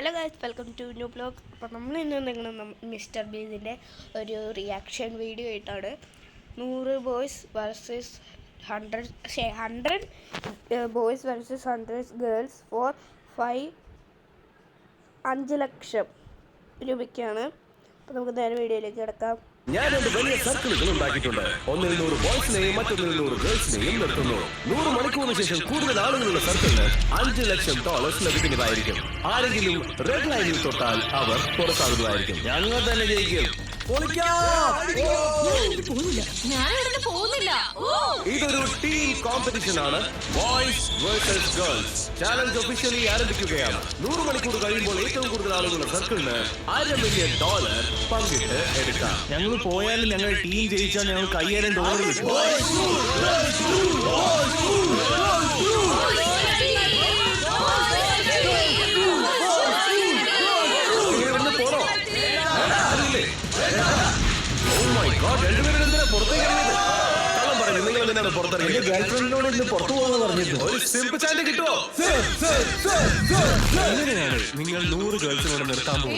Hello guys, welcome to new blog. അപ്പോൾ നമ്മൾ ഇന്ന് നിൽക്കുന്നത് മിസ്റ്റർ ബീസിൻ്റെ ഒരു റിയാക്ഷൻ വീഡിയോ ആയിട്ടാണ്. 100 boys versus 100 boys versus 100 girls four 5 ലക്ഷം രൂപയ്ക്കാണ്. അപ്പോൾ നമുക്ക് നേരെ വീഡിയോയിലേക്ക് കിടക്കാം. ഞാൻ 2 വലിയ സർക്കിളുകൾ ഉണ്ടാക്കിയിട്ടുണ്ട്. ഒന്നിൽ 100 ബോയ്സിനെയും മറ്റൊന്നിൽ 100 ഗേൾസിനെയും നിർത്തുന്നു. 100 മണിക്കൂറിന് ശേഷം കൂടുതൽ ആളുകളുള്ള സർക്കിളിന് $5 ലക്ഷം ലഭിക്കുന്നതായിരിക്കും. ആരെങ്കിലും റെഡ് ലൈനിൽ തൊട്ടാൽ അവർ പുറത്താകുന്നതായിരിക്കും. ഞങ്ങൾ തന്നെ ജയിക്കും. ഇതൊരു ടീം കോമ്പറ്റീഷൻ ആണ്. Boys versus girls challenge officially ആരംഭിക്കുകയാണ്. 100 മണിക്കൂർ കഴിയുമ്പോൾ ഏറ്റവും കൂടുതൽ ആളുകളുള്ള സർക്കിളിന് $1 മില്യൺ പങ്കിട്ട് എടുക്കാം. ഞങ്ങൾ പോയാലും ഞങ്ങൾ ടീം ജയിച്ചാൽ ഞങ്ങൾ $5000 കിട്ടും. നിങ്ങൾ 100 ഗേൾസിനോട് നിർത്താൻ പോകും.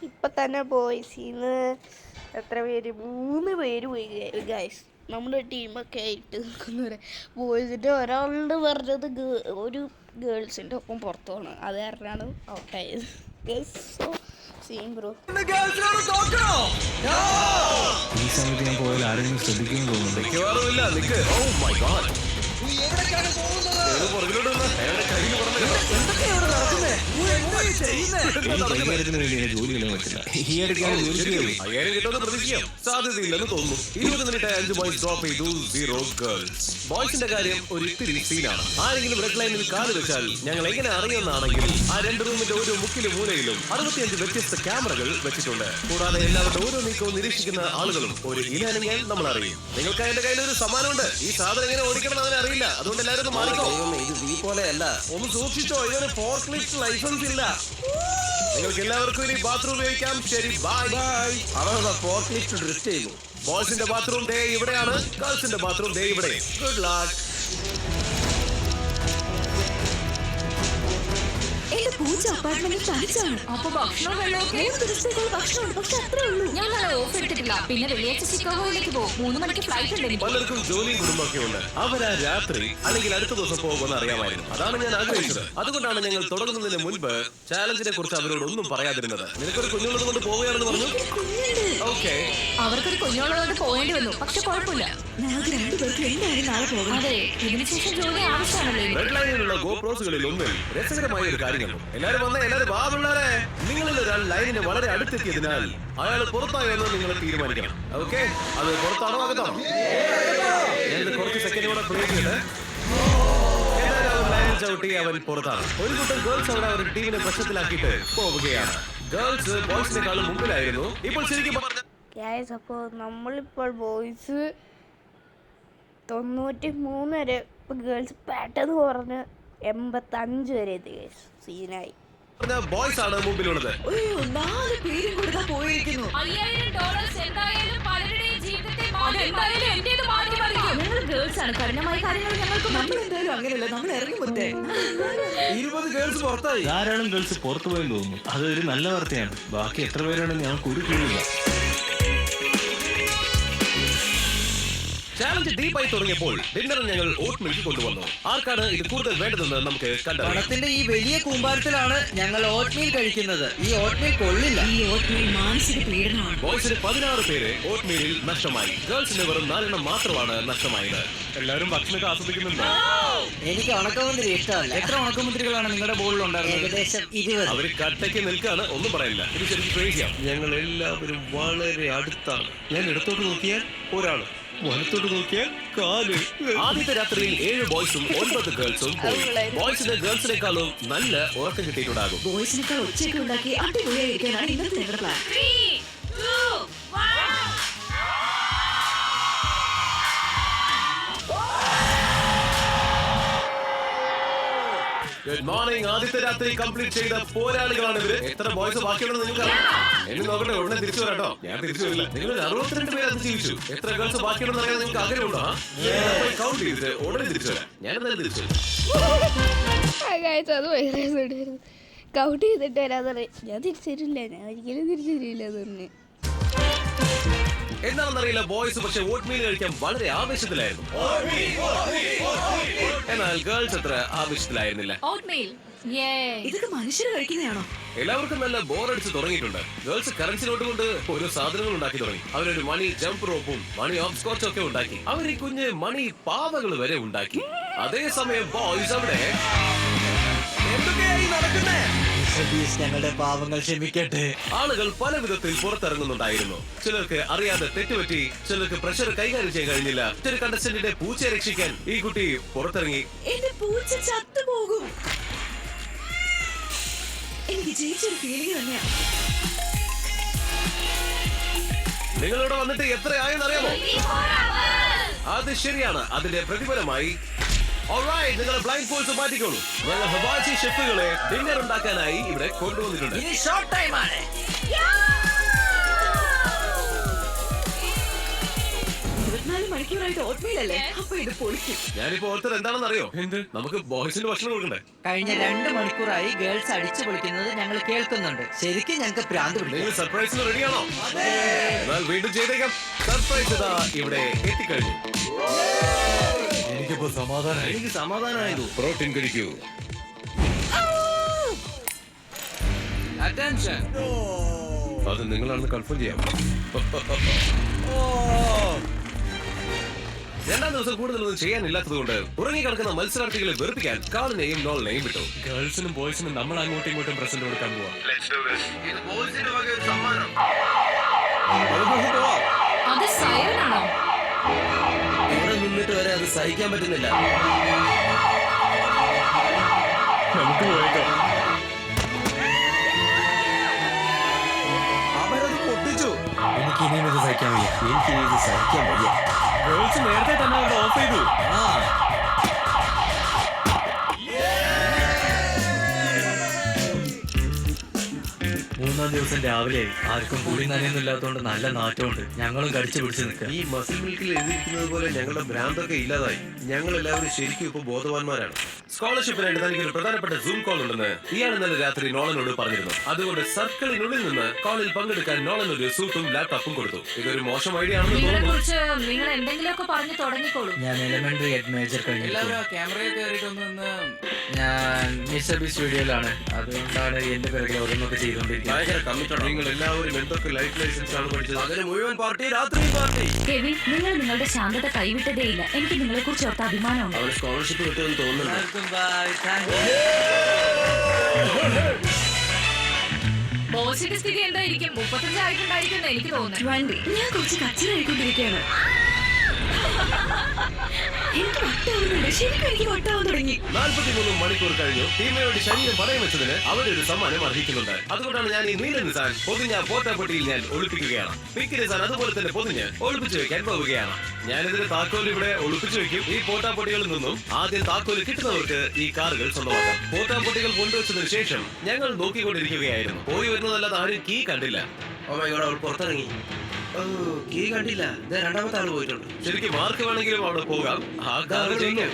ഇപ്പൊ തന്നെ ബോയ്സിന്ന് എത്ര പേര്? 3 പേര് പോയി ഗൈസ്. നമ്മുടെ ടീമൊക്കെ ആയിട്ട് നിൽക്കുന്നവരെ ബോയ്സിൻ്റെ ഒരാളുടെ പറഞ്ഞത് ഒരു ഗേൾസിൻ്റെ ഒപ്പം പുറത്തു പോകണം. അത് കാരണമാണ് ഔട്ടായത്. So scene bro. ഈ സമയത്ത് ഞാൻ പോയാൽ ആരെങ്കിലും ശ്രദ്ധിക്കുന്നു തോന്നുന്നുണ്ട്. കൈകാര്യത്തിന് വേണ്ടി ജോലി ചെയ്യാൻ പറ്റില്ല. ഈ ഇടയ്ക്കാണ് ജോലി സാധ്യതയില്ലെന്ന് തോന്നുന്നു. 20 മിനിറ്റ് 5 ബോയ്സ് ഡ്രോപ്പ് ചെയ്തു, 0 ഗേൾസ്. ബോയ്സിന്റെ കാര്യം ഒരു ഇത്തിരി സീനാണ്. ആരെങ്കിലും റെഡ് ലൈനിൽ കാല് വെച്ചാൽ ഞങ്ങൾ എങ്ങനെ അറിയുന്നതാണെങ്കിൽ ആ 2 റൂമിന്റെ ഓരോ മുക്കിലും മൂലയിലും 65 വ്യത്യസ്ത ക്യാമറകൾ വെച്ചിട്ടുണ്ട്. കൂടാതെ എല്ലാവരുടെ ഓരോ നീക്കവും നിരീക്ഷിക്കുന്ന ആളുകളും ഒരു ഇലയാണെങ്കിൽ നമ്മൾ അറിയും. നിങ്ങൾക്ക് എന്റെ കയ്യിൽ ഒരു സമ്മാനമുണ്ട്. ഈ സാധനം എങ്ങനെ ഓടിക്കണം എന്ന് അറിയില്ല. അതുകൊണ്ട് എല്ലാവരും ഒന്ന് മാറിക്കോ. പോലെയല്ല, ഒന്ന് സൂക്ഷിച്ചോ. ഇതിന് ഫോർക്ലിഫ്റ്റ് ലൈസൻസ് ഇല്ല. നിങ്ങൾക്ക് എല്ലാവർക്കും ഇനി ബാത്റൂം ഉപയോഗിക്കാം. ശരി, ബൈ ബൈ. അവരുടെ ഫോർക്ലിഫ്റ്റ് ഡ്രിഫ്റ്റ് ചെയ്യുന്നു. ബോയ്സിന്റെ ബാത്റൂം ദേ ഇവിടെയാണ്, ഗേൾസിന്റെ ബാത്റൂം ദേ ഇവിടെ. Good luck. പൂച്ച അപ്പാർട്ട്മെന്റിൽ തനിച്ചാണ്. അപ്പൊ ഭക്ഷണം ഭക്ഷണമുണ്ട്, പക്ഷെ അത്രേ ഉള്ളൂ. ഞാൻ ഓഫ് എടുത്തിട്ടില്ല. പിന്നെ വെള്ളിയാഴ്ച ചിക്കാഗോയിലേക്ക് പോകും. 3 മണിക്ക് ഫ്ലൈറ്റ് ഉണ്ട്. പലർക്കും ജോലിയും കുടുംബമൊക്കെ ഉണ്ട്. അവരാ രാത്രി അല്ലെങ്കിൽ അടുത്ത ദിവസം പോകുമെന്ന് അറിയാമായിരുന്നു. അതാണ് ഞാൻ ആഗ്രഹിച്ചത്. അതുകൊണ്ടാണ് ഞങ്ങൾ തുടങ്ങുന്നതിന് മുൻപ് ചാലഞ്ചിനെ കുറിച്ച് അവരോട് ഒന്നും പറയാതിരുന്നത്. നിനക്കൊരു കുഞ്ഞുള്ളത് കൊണ്ട് പോവുകയാണെന്ന് പറഞ്ഞു. ഓക്കെ, അവർക്കൊരു കുഞ്ഞുള്ളതുകൊണ്ട് പോകേണ്ടി വന്നു. പക്ഷെ കുഴപ്പമില്ല, ഞങ്ങൾക്ക് 2 പേർക്ക് എന്തായാലും നാളെ പോകണം. അതെ, ഇതിനുശേഷം ജോലി ആവശ്യമാണല്ലോ. റെഡ് ലൈനിലുള്ള ഗോപ്രോസുകളിൽ ഒന്നിൽ രസകരമായ ഒരു കാര്യം കണ്ടു. എല്ലാരും വന്നേ, എല്ലാരും വാ പിള്ളേരെ. നിങ്ങളിൽ ഒരാൾ ലൈനിന് വളരെ അടുത്തെത്തിയതിനാൽ അയാൾ പുറത്തായോ എന്ന് നിങ്ങൾ തീരുമാനിക്കണം. ഓക്കെ, അത് പുറത്താണോ അകത്താണോ? ഞാൻ കുറച്ച് സെക്കൻഡ് കൂടെ പ്ലേ ചെയ്ത് ലൈൻ ചവിട്ടി അവൻ പുറത്താണ്. ഒരു കൂട്ടം ഗേൾസ് അവിടെ അവരുടെ ടീമിനെ പ്രശ്നത്തിലാക്കിയിട്ട് പോവുകയാണ്. ഗേൾസ് ബോയ്സിനെക്കാളും മുമ്പിലായിരുന്നു. ഇപ്പോൾ ശരിക്കും അപ്പോൾ നമ്മളിപ്പോൾ ബോയ്സ് 93 വരെ, ഗേൾസ് പെട്ടെന്ന് കുറഞ്ഞ് 85 വരെ എത്തി. സീനായി. ബോയ്സ് ആണ് മുമ്പിലുള്ളത്. $4 പേരും കൂടെ പോയിരിക്കുന്നു. $5000 എന്തായാലും പലരുടെയും ജീവിതത്തെ ഞങ്ങൾ ഗേൾസ് ആണ്. കഠിനമായ കാര്യങ്ങൾ ഞങ്ങൾക്ക് നമ്മൾ എന്തായാലും അങ്ങനെയല്ല. നമ്മൾ ഇറങ്ങി പോട്ടെ. 20 ഗേൾസ് പുറത്തായി. ധാരാളം ഗേൾസ് പുറത്തു പോയെന്ന് തോന്നുന്നു. അതൊരു നല്ല വാർത്തയാണ്. ബാക്കി എത്ര പേരാണെന്ന് ഞങ്ങൾക്ക് ഒരു കിഴില്ല. ചാലഞ്ച് ഡീപ്പായി തുടങ്ങിയപ്പോൾ ഡിന്നർ ഞങ്ങൾ ഓട്ട് മിൽക്ക് കൊണ്ടുവന്നു. ആർക്കാണ് ഇത് കൂടുതൽ വേണ്ടതെന്ന് നമുക്ക് കണ്ടറിയാം. പണത്തിന്റെ ഈ വലിയ കൂമ്പാരത്തിലാണ് ഞങ്ങൾ ഓട്ട്മീൽ കഴിക്കുന്നത്. ഈ ഓട്ട്മീൽ കൊള്ളില്ല. ഈ ഓട്ട്മീൽ മാനസിക പീഡനമാണ്. ബോയ്സിന് 16 പേര് ഓട്ട്മീലിൽ നഷ്ടമായി. ഗേൾസിന് വെറും 4 എണ്ണം മാത്രമാണ് നഷ്ടമായത്. എല്ലാവരും ഭക്ഷണമൊക്കെ ആസ്വദിക്കുന്നുണ്ടോ? എനിക്ക് ഉണക്കമുന്തിരി ഇഷ്ടമല്ല. എത്ര ഉണക്കമുന്തിരികളാണ് നിങ്ങളുടെ ബോളിൽ ഉണ്ടായിരുന്നത്? ഏകദേശം 20. അവര് കട്ടയ്ക്ക് നിൽക്കാണ്, ഒന്നും പറയില്ല. ഇത് ശരിക്കും ക്രേസിയാ. ഞങ്ങൾ എല്ലാവരും വളരെ അടുത്താണ്. ഞാൻ ഇടത്തോട്ട് നോക്കിയാൽ ഒരാള്, വലത്തോട്ട് നോക്കിയാൽ 4. ആദ്യത്തെ രാത്രിയിൽ 7 ബോയ്സും 9 ഗേൾസും പോയി. ബോയ്സിന് ഗേൾസിനേക്കാളും നല്ല ഉറക്കം കിട്ടിയിട്ടുണ്ടാകും. ബോയ്സിനേക്കാൾ ഒച്ചയൊക്കെ ഉണ്ടാക്കി അടിപൊളിയായിരിക്കാനാണ് ഇന്നത്തെ ഞങ്ങളുടെ പ്ലാൻ. 3, 2, 1. Good morning. ആദ്യത്തെ രാത്രി കംപ്ലീറ്റ് ചെയ്ത പോരാളികളാണ് ഇവര്. എത്ര ബോയ്സ് ബാക്കിയുണ്ടെന്ന് നിങ്ങൾക്ക് അറിയാം? എന്നെ നോക്കട്ടെ, ഉടനെ തിരിച്ചു വരാട്ടോ. ഞാൻ തിരിച്ചു വരില്ല. നിങ്ങൾ 62 പേര് അത് ജീവിച്ചു. എത്ര ഗേൾസ് ബാക്കിയുണ്ടെന്ന് അറിയാൻ നിങ്ങൾക്ക് ആഗ്രഹമുണ്ടോ? കൗണ്ട് ചെയ്തിട്ട് ഉടനെ തിരിച്ചു വരാം. ഞാൻ എന്തായാലും തിരിച്ചു വരാം. അത് ഭയങ്കര കൗണ്ട് ചെയ്തിട്ട് വരാന്ന് പറയും. ഞാൻ തിരിച്ചു തരില്ല, ഞാൻ ഒരിക്കലും തിരിച്ചു തരില്ല എന്ന് പറഞ്ഞു. എന്താണെന്നറിയില്ല, ബോയ്സ് പക്ഷെ ഓട്ട് മീൽ കഴിക്കാൻ വളരെ ആവേശത്തിലായിരുന്നു. എന്നാൽ ഗേൾസ് അത്ര ആവേശത്തിലായിരുന്നില്ല. ഇതൊക്കെ മനുഷ്യർ കഴിക്കുന്നതാണോ? എല്ലാവർക്കും നല്ല ബോറടിച്ച് തുടങ്ങിയിട്ടുണ്ട്. ഗേൾസ് കറൻസി നോട്ട് കൊണ്ട് ഓരോ സാധനങ്ങൾ ഉണ്ടാക്കി തുടങ്ങി. അവരൊരു മണി ജംപ് റോപ്പും മണി ഓഫ് സ്കോച്ചും ഒക്കെ ഉണ്ടാക്കി. അവർ ഈ കുഞ്ഞ് മണി പാവകൾ വരെ ഉണ്ടാക്കി. അതേസമയം ബോയ്സ് അവിടെ എന്തൊക്കെയായി നടക്കുന്നേ? ഞങ്ങളുടെ പാവങ്ങൾ ക്ഷമിക്കട്ടെ. ആളുകൾ പല വിധത്തിൽ പുറത്തിറങ്ങുന്നുണ്ടായിരുന്നു. ചിലർക്ക് അറിയാതെ തെറ്റുപറ്റി, ചിലർക്ക് പ്രഷർ കൈകാര്യം ചെയ്യാൻ കഴിഞ്ഞില്ല. ഒരു കണ്ടസ്റ്റന്റിന്റെ പൂച്ചയെ രക്ഷിക്കാൻ ഈ കുട്ടി പുറത്തിറങ്ങി. എന്റെ പൂച്ച ചത്തുപോകും. എനിക്ക് ജയിച്ചൊരു ഫീലിംഗ് തന്നെയാ. നിങ്ങളിവിടെ വന്നിട്ട് എത്രയായെന്ന് അറിയാമോ? അത് ശരിയാണ്. അതിന്റെ പ്രതിഫലമായി നിങ്ങൾ ബ്ലൈൻഡ് ഫോൾസ് മാറ്റിക്കോളൂ. ഞങ്ങൾ ഹബാച്ചി ഷെഫുകളെ ഡിന്നർ ഉണ്ടാക്കാനായി ഇവിടെ കൊണ്ടുവന്നിട്ടുണ്ട്. ഇനി ഷോർട്ട് ടൈം ആണ്. 24 മണിക്കൂറായിട്ട് ഓട്ട്മീൽ അല്ലേ? അപ്പൊ ഇത് പൊളിക്കും. ഞാനിപ്പോ ഓർത്തത് എന്താണെന്ന് അറിയോ? എന്ത്? നമുക്ക് ബോയ്സിന് ഭക്ഷണം കൊടുക്കണ്ടേ? കഴിഞ്ഞ 2 മണിക്കൂറായി ഗേൾസ് അടിച്ചു പൊളിക്കുന്നത് ഞങ്ങൾ കേൾക്കുന്നുണ്ട്. ശരിക്കും ഞങ്ങൾക്ക് ഭ്രാന്ത് പിടിക്കും. നിങ്ങൾ സർപ്രൈസിന് റെഡിയാണോ? എന്നാൽ വീണ്ടും ചെയ്തേക്കാം. സർപ്രൈസ് ഇതാ ഇവിടെ എത്തിക്കഴിഞ്ഞു. എനിക്കിപ്പോ സമാധാനം. എനിക്ക് സമാധാനമായത്. പ്രോട്ടീൻ കഴിക്കൂ. അറ്റൻഷൻ. അത് നിങ്ങളാണെന്ന് കൺഫേം ചെയ്യാം. രണ്ടാം ദിവസം കൂടുതലൊന്നും ചെയ്യാനില്ലാത്തത് കൊണ്ട് ഉറങ്ങിക്കിടക്കുന്ന മത്സരാർത്ഥികളെ വെറുപ്പിക്കാൻ കാളിനെയും നോളിനെയും വിട്ടു. ഗേൾസിനും ബോയ്സിനും നമ്മൾ അങ്ങോട്ടും ഇങ്ങോട്ടും പ്രസന്റ് കൊടുക്കാൻ പോവാം. അത് സൈറനാണോ? ഇവിടെ നിന്നിട്ട് വരെ അത് സഹിക്കാൻ പറ്റുന്നില്ല. നമുക്ക് പോയേക്കാം. അവരത് പൊട്ടിച്ചു. എനിക്ക് ഇനിയും ഇത് സഹിക്കാൻ വയ്യ. എനിക്ക് ഇത് സഹിക്കാൻ വയ്യ. ഗേൾസ് നേരത്തെ തന്നെ അവിടെ ഓഫ് ചെയ്തു. മൂന്നാം ദിവസം രാവിലെ ആർക്കും കൂടി നനയൊന്നും ഇല്ലാത്തതുകൊണ്ട് നല്ല നാറ്റമുണ്ട്. ഞങ്ങളും കടിച്ചു പിടിച്ച് നിൽക്കുക. ഈ മസിൽ മിൽക്കിൽ എഴുതിയിരിക്കുന്നത് പോലെ ഞങ്ങളുടെ ഭ്രാന്തൊക്കെ ഇല്ലാതായി. ഞങ്ങൾ എല്ലാവരും ശരിക്കും ഇപ്പൊ ബോധവാന്മാരാണ്. സ്കോളർഷിപ്പിനായിട്ട് തനിക്ക് ഒരു പ്രധാനപ്പെട്ട സൂം കോൾ ഉണ്ടെന്ന് ഇയാൾ ഇന്നലെ രാത്രി നോളനോട് പറഞ്ഞിരുന്നു. അതുകൊണ്ട് സർക്കിളിനുള്ളിൽ നിന്ന് കോളിൽ പങ്കെടുക്കാൻ നോളൻ ഒരു സൂട്ടും ലാപ്ടോപ്പും കൊടുത്തു. ഇതൊരു മോശം ഐഡിയ ആണെന്ന് തോന്നുന്നു. നിങ്ങൾ എന്തെങ്കിലുമൊക്കെ പറഞ്ഞു തുടങ്ങിക്കോളൂ. ഞാൻ എലിമെന്ററി ഹെഡ് മേജർ കഴിഞ്ഞു. ക്യാമറയിൽ കയറിയിട്ടൊന്ന് ഞാൻ മിസ്റ്റർ ബീസ് വീഡിയോയിലാണ്. അതുകൊണ്ടാണ് എന്റെ പിറകെ ഓരോന്നൊക്കെ ചെയ്തുകൊണ്ടിരിക്കുന്നത്. നിങ്ങൾ എല്ലാവരും എന്തൊക്കെ ലൈഫ് ലൈസൻസ് ആണ് പഠിച്ചത്? അതിന് മുഴുവൻ പാർട്ടി രാത്രി പാർട്ടി. കെവിൻ, നിങ്ങൾ നിങ്ങളുടെ ശാന്തത കൈവിട്ടതേയില്ല. എനിക്ക് നിങ്ങളെ കുറിച്ച് ഓർത്ത അഭിമാനമുണ്ട്. അവന് സ്കോളർഷിപ്പ് കിട്ടുമെന്ന് തോന്നുന്നുണ്ട്. ബോസിന്റെ സ്ഥിതി എന്തായിരിക്കും? 35 ആയിട്ടുണ്ടായിരിക്കും എനിക്ക് തോന്നുന്നു. ഞാൻ കുറച്ച് കച്ചിര ആയിക്കൊണ്ടിരിക്കുകയാണ്. എനിക്ക് വട്ടാവുന്നുണ്ട്. ശരിക്കും എനിക്ക് വട്ടാവാൻ തുടങ്ങി. 43 മണിക്കൂർ കഴിഞ്ഞു. ടീമിനോട് ശരീരം പടയം വെച്ചതിന് അവരൊരു സമ്മാനം അർഹിക്കുന്നുണ്ട്. അതുകൊണ്ടാണ് ഞാൻ ഈ നീല നിസാൻ പൊതിഞ്ഞ പോട്ടാപ്പൊട്ടിയിൽ ഞാൻ ഒളിപ്പിക്കുകയാണ്. പിങ്ക് നിസാൻ അതുപോലെ തന്നെ പൊതിഞ്ഞ് ഒളിപ്പിച്ചു വെക്കാൻ പോവുകയാണ്. ഞാനിതിന് താക്കോൽ ഇവിടെ ഒളിപ്പിച്ചു വെക്കും. ഈ പോട്ടാപ്പൊട്ടികളിൽ നിന്നും ആദ്യം താക്കോല് കിട്ടുന്നവർക്ക് ഈ കാറുകൾ സ്വന്തമാക്കാം. പോട്ടാപ്പൊട്ടികൾ കൊണ്ടുവച്ചതിന് ശേഷം ഞങ്ങൾ നോക്കിക്കൊണ്ടിരിക്കുകയായിരുന്നു. പോയി വരുന്നതല്ലാതെ ആരും കീ കണ്ടില്ല. അവൾ പുറത്തിറങ്ങി. കീ കണ്ടില്ല. രണ്ടാമത്തെ ആള് പോയിട്ടുണ്ട്. ശരിക്കും മാർക്ക് വേണമെങ്കിലും അവിടെ പോകാം. ആ കാറ് ജയിക്കാം.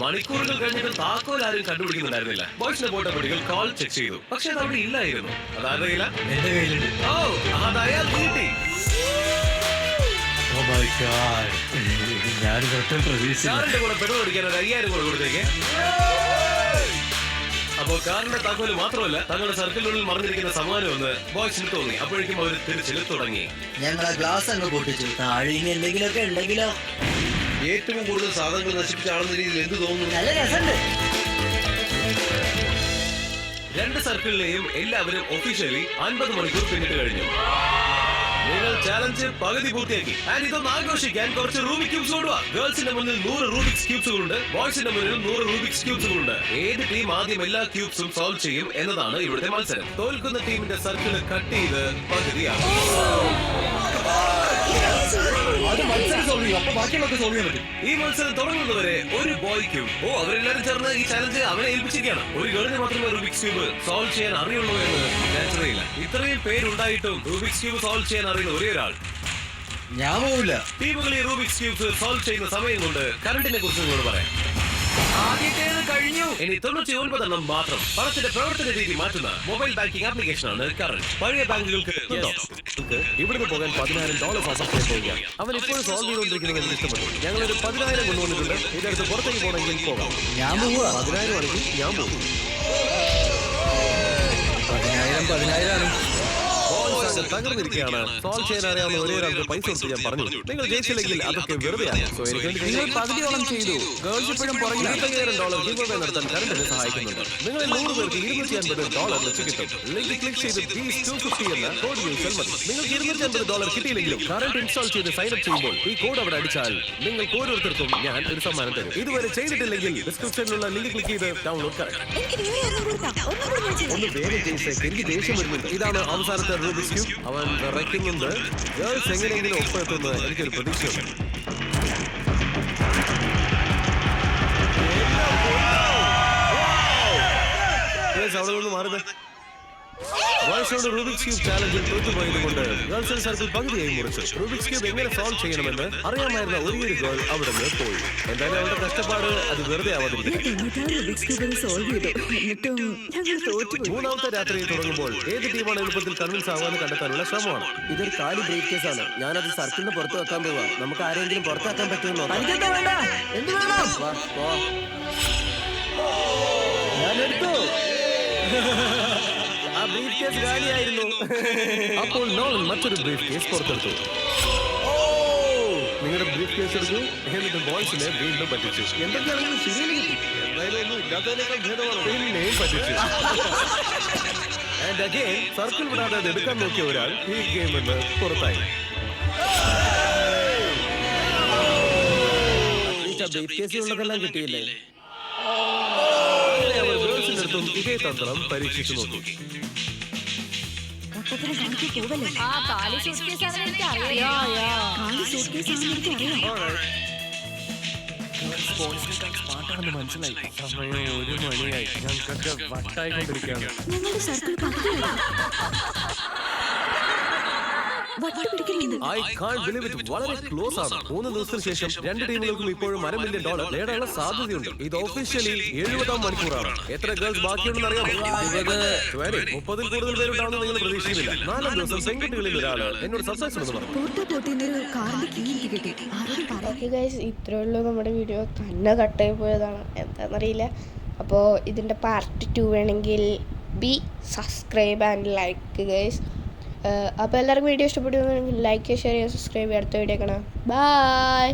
മണിക്കൂറുകൾ കഴിഞ്ഞിട്ട് താക്കോൽ ആരും കണ്ടുപിടിക്കുന്നുണ്ടായിരുന്നില്ല. ബോയ്സിന്റെ പോട്ടപ്പൊടികൾ കോൾ ചെക്ക് ചെയ്തു. പക്ഷെ അത് അവിടെ ഇല്ലായിരുന്നു. അതാറിയില്ല. എന്റെ കയ്യിലുണ്ട്. ഓ, അത് അയാൾ കിട്ടി. ഞാനിത് ഒട്ടും പ്രതീക്ഷിച്ചില്ല. കാറിന്റെ കൂടെ പെട്രോൾ അടിക്കാൻ ഒരു 5000 കൂടെ കൊടുത്തേക്ക്. അപ്പോൾ കാറിന്റെ താക്കോല് മാത്രമല്ല തങ്ങളുടെ സർക്കിളിനുള്ളിൽ മറിഞ്ഞിരിക്കുന്ന സമ്മാനം എന്ന് ബോയ്സിന് തോന്നി. അപ്പോഴേക്കും അവർ തിരിച്ചിൽ തുടങ്ങി. ഞങ്ങൾ ആ ഗ്ലാസ് അങ്ങ് പൊട്ടിച്ചു. താഴെ ഇനി എന്തെങ്കിലുമൊക്കെ ഉണ്ടെങ്കിലോ? ഏറ്റവും കൂടുതൽ സാധനങ്ങൾ നശിപ്പിച്ച ആളെന്ന രീതിയിൽ എന്ത് തോന്നുന്നു? നല്ല രസമുണ്ട്. 2 സർക്കിളിലെയും എല്ലാവരും ഒഫീഷ്യലി 50 മണിക്കൂർ പിന്നിട്ട് കഴിഞ്ഞു. നിങ്ങൾ ചാലഞ്ച് പകുതി പൂർത്തിയാക്കി. ആൻഡ് ഇതൊന്ന് ആഘോഷിക്കാൻ കുറച്ച് റൂബിക് ക്യൂബ്സ് കൊടുക്കുക. ഗേൾസിന്റെ മുന്നിൽ 100 റൂബിക്സ് ക്യൂബ്സുകളുണ്ട്. ബോയ്സിന്റെ മുന്നിൽ 100 റൂബിക്സ് ക്യൂബ്സുകളുണ്ട്. ഏത് ടീം ആദ്യം എല്ലാ ക്യൂബ്സും സോൾവ് ചെയ്യും എന്നതാണ് ഇവിടുത്തെ മത്സരം. തോൽക്കുന്ന ടീമിന്റെ സർക്കിൾ കട്ട് ചെയ്ത് പകുതിയാകും. അത് മത്സരം സോൾവ് ചെയ്യും, അപ്പൊ ബാക്കിയുള്ളതൊക്കെ സോൾവ് ചെയ്യാൻ പറ്റും. ഈ മത്സരം തുടങ്ങുന്നവരെ ഒരു ബോയ്ക്കും അവരെല്ലാരും ചേർന്ന് ഈ ചലഞ്ച് അവനെ ഏൽപ്പിച്ചിരിക്കുകയാണ്. ഒരു ഗേളിന് മാത്രമേ റൂബിക്സ് ക്യൂബ് സോൾവ് ചെയ്യാൻ അറിയുള്ളൂ എന്ന് വിചാരിച്ചതേയില്ല. ഇത്രയും പേരുണ്ടായിട്ടും റൂബിക്സ് ക്യൂബ് സോൾവ് ചെയ്യാൻ അറിയുന്ന ഒരേ ഒരാൾ. ഞാൻ പോവില്ല. ടീമുകൾ ഈ റൂബിക്സ് ക്യൂബ്സ് സോൾവ് ചെയ്യുന്ന സമയം കൊണ്ട് കറണ്ടിനെ കുറിച്ച് നിങ്ങളോട് പറയാം. ആദ്യത്തേത് കഴിഞ്ഞു. ഇനി 99 എണ്ണം മാത്രം. പണത്തിന്റെ പ്രവർത്തന രീതി മാറ്റുന്ന മൊബൈൽ ബാങ്കിംഗ് ആപ്ലിക്കേഷനാണ് കറണ്ട്. പഴയ ബാങ്കുകൾക്ക് ഇവിടുന്ന് പോകാൻ $10,000 ഓഫർ പോവുക. അവൻ ഇപ്പോഴും സോൾവ് ചെയ്തുകൊണ്ടിരിക്കുന്നത് എനിക്ക് ഇഷ്ടപ്പെട്ടു. ഞങ്ങളൊരു 10,000 കൊണ്ടുവന്നിട്ടുണ്ട്. ഇതെടുത്ത് പുറത്തേക്ക് പോകണമെങ്കിൽ പോകാം. ഞാൻ പോവുക. 10,000 ആണെങ്കിൽ ഞാൻ പോകും. 10,000 ആണ്. തകർന്നിരിക്കുകയാണ്. സോൾവ് ചെയ്യാൻ അറിയാവുന്ന ഒരേ ഒരാൾക്ക് പൈസ കൊടുത്ത് ഞാൻ പറഞ്ഞു. നിങ്ങൾ ജയിച്ചില്ലെങ്കിൽ അതൊക്കെ വെറുതെയാണ്. നിങ്ങൾ പകുതിയോളം ചെയ്തു. ഗേൾസ് ഇപ്പോഴും പുറകിലാണ്. $25,000 ഗിവ് അവേ നടത്താൻ കറണ്ടിനെ സഹായിക്കുന്നുണ്ട്. നിങ്ങൾ 100 പേർക്ക് $250 വെച്ച് കിട്ടും. ലിങ്ക് ക്ലിക്ക് ചെയ്ത് $250 എന്ന കോഡ് യൂസ് മതി. നിങ്ങൾക്ക് $250 കിട്ടിയില്ലെങ്കിലും കറണ്ട് ഇൻസ്റ്റാൾ ചെയ്ത് സൈൻ അപ്പ് ചെയ്യുമ്പോൾ ഈ കോഡ് അവിടെ അടിച്ചാൽ നിങ്ങൾക്ക് ഓരോരുത്തർക്കും ഞാൻ ഒരു സമ്മാനം തരും. ഇതുവരെ ചെയ്തിട്ടില്ലെങ്കിൽ ഡിസ്ക്രിപ്ഷനിലുള്ള ലിങ്ക് ക്ലിക്ക് ചെയ്ത് ഡൗൺലോഡ് കറണ്ട്. ഒന്ന് വേഗം ചെയ്തേക്ക്, എനിക്ക് ദേഷ്യം വരുന്നുണ്ട്. ഇതാണ് അവസാനത്തെ റൂബിക്സ് ക്യൂബ്. അവൻ വിറയ്ക്കുന്നുണ്ട്. ഗേൾസ് എങ്ങനെയെങ്കിലും ഒപ്പെത്തുന്നത് എനിക്കൊരു പ്രതീക്ഷയുണ്ട്. അവിടെ നിന്ന് മാറുന്നത് ബോയ്സിനോട് റൂബിക്സ് ക്യൂബ് ചാലഞ്ചിൽ തോറ്റുപോയത് കൊണ്ട് ഗേൾസിന്റെ സർക്കിൾ പകുതിയായി മുറിച്ചു. റൂബിക്സ് ക്യൂബ് എങ്ങനെ സോൾവ് ചെയ്യണമെന്ന് അറിയാമായിരുന്ന ഒരേ ഗേൾ അവിടെ നിന്ന് പോയി. എന്തായാലും അവരുടെ കഷ്ടപ്പാട് അത് വെറുതെ ആവാതിരിക്കും. മൂന്നാമത്തെ രാത്രി തുടങ്ങുമ്പോൾ ഏത് ടീമാണ് എളുപ്പത്തിൽ കൺവിൻസ് ആവാന്ന് കണ്ടെത്താനുള്ള ശ്രമമാണ്. ഇതൊരു കാലി ബ്രീഫ് കേസാണ്. ഞാനത് സർക്കിളിന് പുറത്ത് വെക്കാൻ പോവാ. നമുക്ക് ആരെങ്കിലും പുറത്താക്കാൻ പറ്റുമെന്നോ? ഞാനെടുത്തു. ആ ബ്രീഫ് കേസ് കാലിയായിരുന്നു. അപ്പോൾ നോളൻ മറ്റൊരു ബ്രീഫ് കേസ് പുറത്തെടുത്തു. നിങ്ങളുടെ ബ്രീഫ് കേസ് എടുത്തു. എന്നിട്ട് ബോയ്സിനെ വീണ്ടും പറ്റിച്ചു. എന്തൊക്കെയാണെങ്കിലും ശരിയാണ് കിട്ടി. എന്തായാലും ഒന്നും ഇല്ലാത്തതിനേക്കാൾ ഭേദമാണ്. പിന്നെയും പറ്റിച്ചു. ആൻഡ് അഗൈൻ സർക്കിൾ വിടാതെ അത് എടുക്കാൻ നോക്കിയ ഒരാൾ ഈ ഗെയിമിൽ നിന്ന് പുറത്തായി. ബ്രീഫ് കേസിലുള്ളതെല്ലാം കിട്ടിയില്ലേ? അവർ ഗേൾസിന്റെ അടുത്തും ഇതേ തന്ത്രം പരീക്ഷിച്ചു നോക്കി. ആ കാലി സൂട്ട്കേസാണെന്ന് എനിക്ക് അറിയാം. മനസ്സിലായി. സമയം 1 മണിയായി. ഞങ്ങൾക്കൊക്കെ വട്ടായിക്കൊണ്ടിരിക്കുകയാണ്. ഞങ്ങളുടെ circle I can't believe it. വളരെ ക്ലോസ് ആണ്. 3 ദിവസത്തിന് ശേഷം 2 ടീമുകൾക്കും ഇപ്പോഴും $1 മില്യൺ നേടാനുള്ള സാധ്യതയുണ്ട്. ഇത് ഒഫീഷ്യലി 70-ാം മണിക്കൂറാണ്. എത്ര ഗേൾസ് ബാക്കിയുണ്ടെന്ന് അറിയാമോ? 30-ൽ കൂടുതൽ പേരുണ്ടാവുമെന്ന് നിങ്ങൾ പ്രതീക്ഷിക്കുന്നില്ല. 4 ദിവസം പെൺകുട്ടികളിൽ ഒരാൾ എന്നോട് സംസാരിച്ചു പറഞ്ഞു. ഓക്കെ ഗൈസ്, ഇത്രയേ ഉള്ളൂ. നമ്മുടെ വീഡിയോ തന്നെ കട്ടായി പോയതാണ്, എന്താണെന്നറിയില്ല. അപ്പോൾ ഇതിൻ്റെ പാർട്ട് 2 വേണമെങ്കിൽ സബ്സ്ക്രൈബ് ആൻഡ് ലൈക്ക് ഗൈസ്. അപ്പോൾ എല്ലാവർക്കും വീഡിയോ ഇഷ്ടപ്പെട്ടു ലൈക്ക് ചെയ്യുക, ഷെയർ ചെയ്യുക, സബ്സ്ക്രൈബ് ചെയ്യുക. അടുത്ത വീഡിയോ കാണാം. ബൈ.